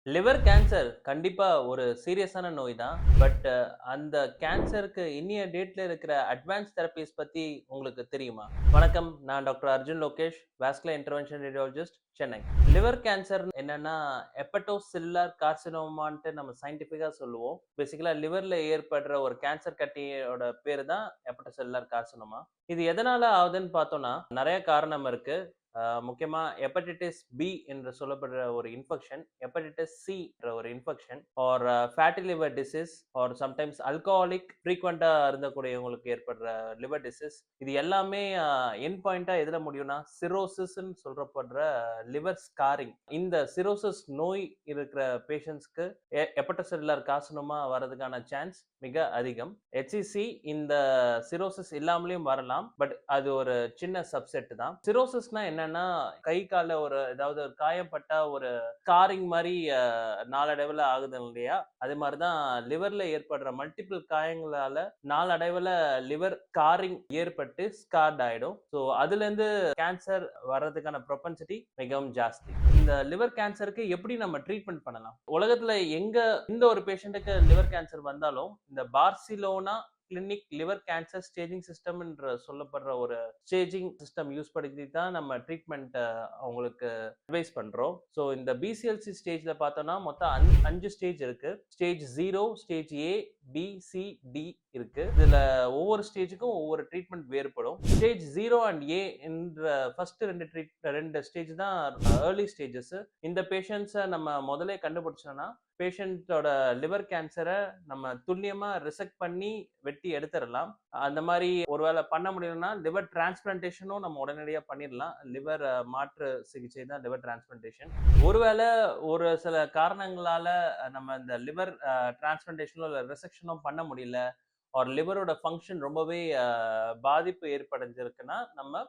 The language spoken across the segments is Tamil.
லிவர் கேன்சர் கண்டிப்பா ஒரு சீரியஸான நோய் தான். பட் அந்த கேன்சருக்கு இன்னிய டேட்ல இருக்கிற அட்வான்ஸ் தெரப்பீஸ் பத்தி உங்களுக்கு தெரியுமா? வணக்கம். நான் doctor Arjun Lokesh, vascular intervention radiologist, Chennai. Liver cancer என்னன்னா, ஹெப்படோசெல்லுலார் கார்சினோமான்ட்டு நம்ம சயின்டிஃபிக்கா சொல்லுவோம். பேசிக்கலா லிவர்ல ஏற்படுற ஒரு கேன்சர் கட்டியோட பேரு தான் ஹெப்படோசெல்லுலார் கார்சினோமா. இது எதனால ஆகுதுன்னு பார்த்தோம்னா, நெறைய காரணம் இருக்கு. முக்கியமா ஹெப்படைட்டிஸ் பி என்று சொல்லப்படுற ஒரு இன்ஃபெக்ஷன், ஹெப்படைட்டிஸ் சி என்ற ஒரு infection, or fatty liver disease, or sometimes alcoholic ஃப்ரீக்வென்ட்டா இருந்தக்கூடியவங்களுக்கு ஏற்படுற லிவர் டிசீஸ். இது எல்லாமே எண்ட் பாயிண்ட்டா எதுல முடியும்னா, சிரோசிஸ்ன்னு சொல்லப்படுற லிவர் ஸ்காரிங். இந்த சிரோசிஸ் நோய் இருக்கிற பேஷண்ட்ஸ்க்கு ஹெப்படோசெல்லுலார் கார்சினோமா வரதுக்கான சான்ஸ் மிக அதிகம். HCC இந்த சிரோசிஸ் இல்லாமலேயும் வரலாம். பட் அது ஒரு சின்ன சப்செட் தான். சிரோசிஸ்னா என்னன்னா, கை கால்ல ஏதாவது ஒரு காயப்பட்டா ஒரு ஸ்காரிங் மாரி நாளடைவுல ஆகுது இல்லையா? அது மாரி தான் லிவர்ல ஏற்படுற மல்டிபிள் காயங்களால நாளடைவுல லிவர் ஸ்காரிங் ஏற்பட்டு ஸ்கார்ட் ஆயிடும். ஸோ அதுலேருந்து கேன்சர் வர்றதுக்கான ப்ரொபென்சிட்டி மிகவும் ஜாஸ்தி. இந்த லிவர் கேன்சருக்கு எப்படி நம்ம ட்ரீட்மெண்ட் பண்ணலாம்? உலகத்துல எந்த ஒரு பேஷண்ட்டுக்கு லிவர் கேன்சர் வந்தாலும், இந்த Barcelona clinic liver cancer staging system என்று சொல்லப்படுற ஒரு ஸ்டேஜிங் சிஸ்டம் யூஸ் பண்ணி தான் நம்ம ட்ரீட்மெண்ட் அவங்களுக்கு அட்வைஸ் பண்றோம். ஸோ இந்த பிசிஎல்சி ஸ்டேஜ்ல பார்த்தோம்னா மொத்தம் 5 ஸ்டேஜ் இருக்கு. ஸ்டேஜ் 0, ஸ்டேஜ் ஏ, பி, சி, டி இருக்கு. இதுல ஒவ்வொரு ஸ்டேஜுக்கும் ஒவ்வொரு ட்ரீட்மெண்ட் வேறுபடும். ஸ்டேஜ் 0 அண்ட் ஏ என்ற ஃபர்ஸ்ட் 2 ஸ்டேஜ் தான் ஏர்லி ஸ்டேஜஸ். இந்த பேஷண்ட்ஸை நம்ம முதலே கண்டுபிடிச்சோம்னா பேஷண்ட்டோட லிவர் கேன்சரை நம்ம துல்லியமா ரிசெக்ட் பண்ணி வெட்டி எடுத்துடலாம். அந்த மாதிரி ஒருவேளை பண்ண முடியலன்னா லிவர் டிரான்ஸ்பிளான்டேஷனும் நம்ம உடனடியாக பண்ணிடலாம். லிவர் மாற்று சிகிச்சை தான் லிவர் டிரான்ஸ்பிளான்டேஷன். ஒருவேளை ஒரு சில காரணங்களால நம்ம இந்த லிவர் டிரான்ஸ்பிளான்டேஷனோ இல்லை ரிசெக்ஷனோ பண்ண முடியல, ஒரு லிவரோட ஃபங்க்ஷன் ரொம்பவே பாதிப்பு ஏற்படைஞ்சிருக்குன்னா நம்ம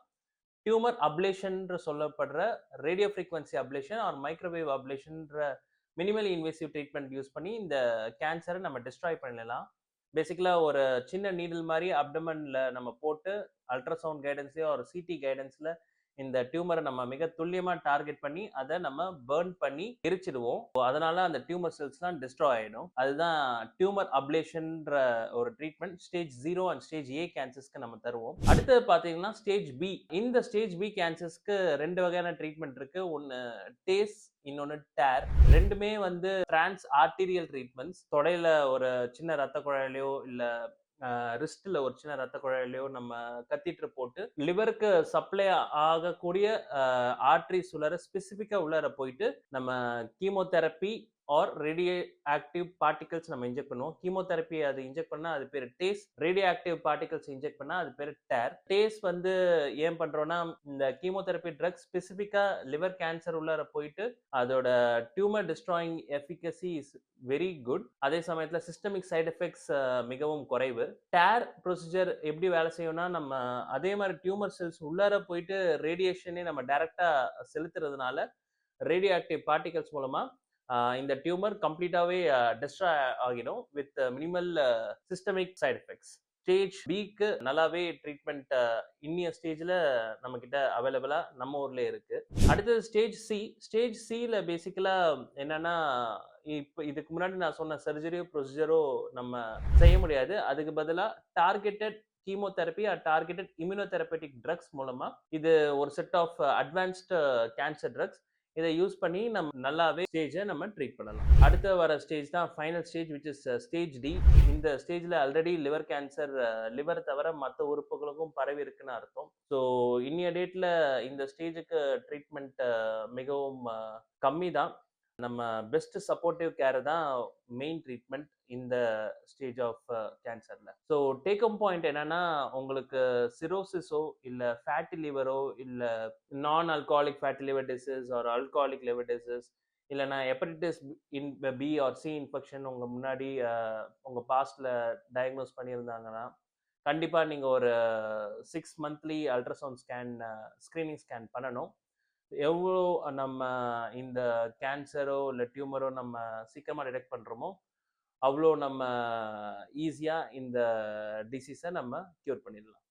டியூமர் அப்ளேஷன் சொல்லப்படுற radio frequency ablation or microwave அப்ளேஷன்ற மினிமலி இன்வேசிவ் ட்ரீட்மெண்ட் யூஸ் பண்ணி இந்த கேன்சரை நம்ம டிஸ்ட்ராய் பண்ணலாம். பேசிக்கலா ஒரு சின்ன நீடில் மாதிரி அப்டமன்ல நம்ம போட்டு அல்ட்ராசவுண்ட் கைடன்ஸ்லயோ ஒரு சிடி கைடன்ஸ்ல இந்த டியூமரை நம்ம மிக துல்லியமா டார்கெட் பண்ணி அதை நம்ம பர்ன் பண்ணி எரிச்சிடுவோம். அதனால அந்த டியூமர் செல்ஸ்லாம் டிஸ்ட்ராய் ஆயிடும். அதுதான் டியூமர் அப்ளேஷன்ற ஒரு ட்ரீட்மெண்ட் ஸ்டேஜ் 0 அண்ட் ஸ்டேஜ் ஏ கேன்சர்ஸ்க்கு நம்ம தருவோம். அடுத்தது பாத்தீங்கன்னா ஸ்டேஜ் பி. இந்த ஸ்டேஜ் பி கேன்சர்ஸ்க்கு 2 வகையான ட்ரீட்மெண்ட் இருக்கு. ஒன்னு டேஸ், இன்னொன்னு டேர். ரெண்டுமே டிரான்ஸ் ஆர்டீரியல் ட்ரீட்மெண்ட்ஸ். தொடையில ஒரு சின்ன ரத்த குழாயிலையோ இல்ல ரிஸ்ட்ல ஒரு சின்ன ரத்த குழாயிலையோ நம்ம கத்தீட்டர் போட்டு லிவருக்கு சப்ளை ஆகக்கூடிய ஆர்டரிஸ் உள்ளார ஸ்பெசிஃபிக்கா உள்ளார போயிட்டு நம்ம chemotherapy or radio active particles நம்ம இன்ஜெக்ட் பண்ணுவோம். கீமோதெரப்பி அது இன்ஜெக்ட் பண்ணா அது பேர் TACE. Radio active particles inject பண்ணா அது பேர் டேர். டேஸ் ஏன் பண்றோம்னா இந்த கீமோதெரப்பி ட்ரக் ஸ்பெசிஃபிக்கா லிவர் கேன்சர் உள்ளார போயிட்டு அதோட tumour destroying efficacy is very good. அதே சமயத்துல சிஸ்டமிக் சைடு எஃபெக்ட்ஸ் மிகவும் குறைவு. டேர் ப்ரொசீஜர் எப்படி வேலை செய்யும்னா நம்ம அதே மாதிரி டியூமர் செல்ஸ் உள்ளார போயிட்டு ரேடியேஷனே நம்ம டைரக்டா செலுத்துறதுனால ரேடியோ ஆக்டிவ் பார்ட்டிகல்ஸ் மூலமா இந்த டியூமர் கம்ப்ளீட்டாவே டிஸ்ட்ராய் ஆகிடும் with minimal systemic side effects. Stage பிக்கு நல்லாவே ட்ரீட்மெண்ட் இன்னிய ஸ்டேஜ்ல நம்ம கிட்ட அவைலபிளா நம்ம ஊர்ல இருக்கு. அடுத்தது ஸ்டேஜ் சி. ஸ்டேஜ் சில பேசிக்கலா என்னன்னா இப்ப இதுக்கு முன்னாடி நான் சொன்ன சர்ஜரியோ ப்ரொசீஜரோ நம்ம செய்ய முடியாது. அதுக்கு பதிலா targeted chemotherapy or targeted immunotherapeutic drugs மூலமா இது ஒரு set of advanced cancer drugs. இதை யூஸ் பண்ணி நம்ம நல்லாவே ஸ்டேஜை நம்ம ட்ரீட் பண்ணலாம். அடுத்து வர ஸ்டேஜ் தான் final stage which is stage D. இந்த ஸ்டேஜ்ல ஆல்ரெடி லிவர் கேன்சர் லிவர் தவிர மற்ற உறுப்புகளுக்கும் பரவி இருக்குன்னு அர்த்தம். ஸோ இன்னிய டேட்ல இந்த ஸ்டேஜுக்கு ட்ரீட்மெண்ட் மிகவும் கம்மி தான். நம்ம பெஸ்ட் சப்போர்ட்டிவ் கேர் தான் மெயின் ட்ரீட்மெண்ட் இந்த ஸ்டேஜ் ஆஃப் கேன்சர்ல. ஸோ டேக் ஹோம் பாயிண்ட் என்னன்னா உங்களுக்கு சிரோசிஸோ இல்ல ஃபேட்டி லிவரோ இல்ல non alcoholic fatty liver disease or alcoholic liver disease இல்லைனா hepatitis in B or C infection உங்க முன்னாடி உங்க பாஸ்ட்ல டயக்னோஸ் பண்ணியிருந்தாங்கன்னா கண்டிப்பா நீங்க ஒரு 6 monthly ultrasound scan screening scan பண்ணணும். எவ்வளோ நம்ம இந்த கேன்சரோ இல்லை டியூமரோ நம்ம சீக்கிரமாக டிடெக்ட் பண்ணுறோமோ அவ்வளோ நம்ம ஈஸியாக இந்த டிசீஸை நம்ம க்யூர் பண்ணிடலாம்.